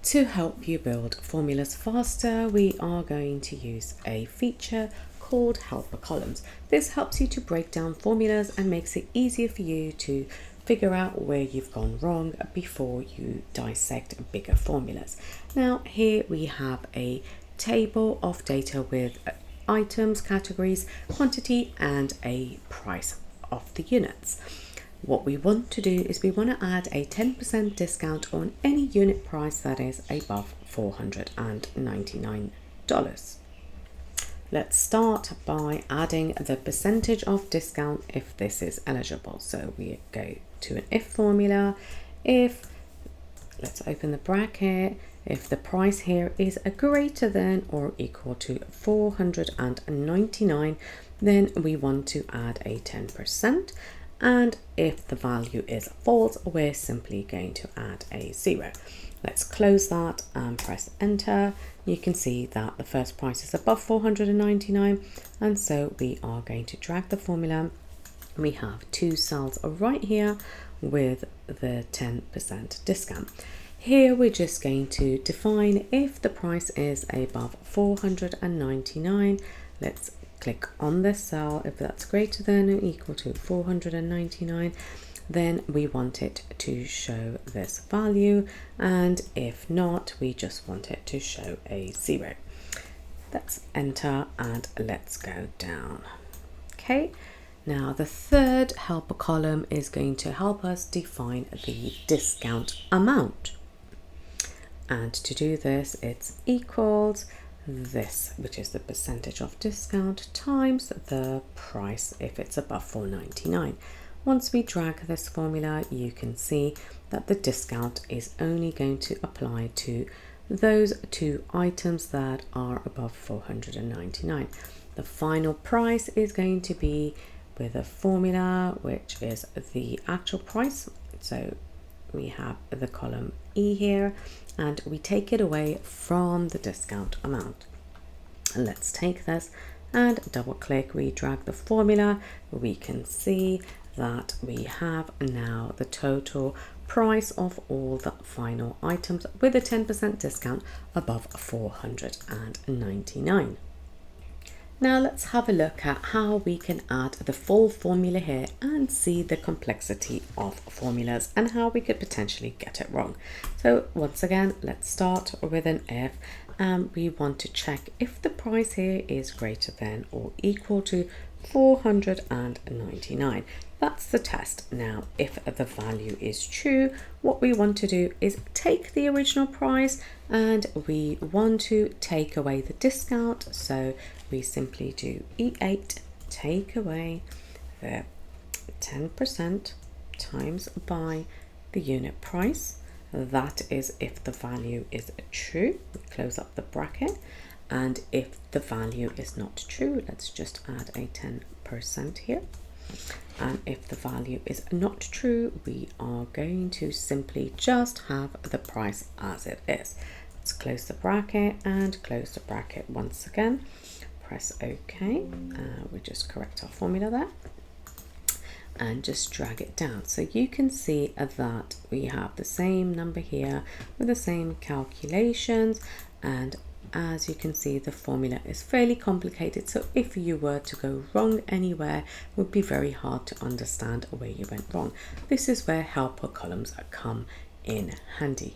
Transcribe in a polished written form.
To help you build formulas faster, we are going to use a feature called helper columns. This helps you to break down formulas and makes it easier for you to figure out where you've gone wrong before you dissect bigger formulas. Now here we have a table of data with items, categories, quantity and a price of the units. What we want to do is we want to add a 10% discount on any unit price that is above $499. Let's start by adding the percentage of discount if this is eligible. So we go to an if formula. If, let's open the bracket, if the price here is greater than or equal to $499, then we want to add a 10%. And if the value is false, we're simply going to add a 0. Let's close that and press enter. You can see that the first price is above $499, and so we are going to drag the formula. We have two cells right here with the 10% discount. Here we're just going to define if the price is above $499. Let's click on this cell. If that's greater than or equal to $499, then we want it to show this value, and if not, we just want it to show a 0. Let's enter and let's go down. Okay, now the third helper column is going to help us define the discount amount, and to do this it's equals this, which is the percentage of discount, times the price if it's above $499. Once we drag this formula, you can see that the discount is only going to apply to those two items that are above $499. The final price is going to be with a formula which is the actual price. So we have the column E here, and we take it away from the discount amount. And let's take this and double click, we drag the formula, we can see that we have now the total price of all the final items with a 10% discount above $499. Now let's have a look at how we can add the full formula here and see the complexity of formulas and how we could potentially get it wrong. So once again, let's start with an if, and we want to check if the price here is greater than or equal to $499. That's the test. Now, if the value is true, what we want to do is take the original price and we want to take away the discount. So we simply do E8, take away the 10% times by the unit price. That is if the value is true. We close up the bracket. And if the value is not true, let's just add a 10% here. And if the value is not true, we are going to simply just have the price as it is. Let's close the bracket and close the bracket once again. Press OK. We just correct our formula there. And just drag it down. So you can see that we have the same number here with the same calculations, and as you can see, the formula is fairly complicated, so if you were to go wrong anywhere, it would be very hard to understand where you went wrong. This is where helper columns come in handy.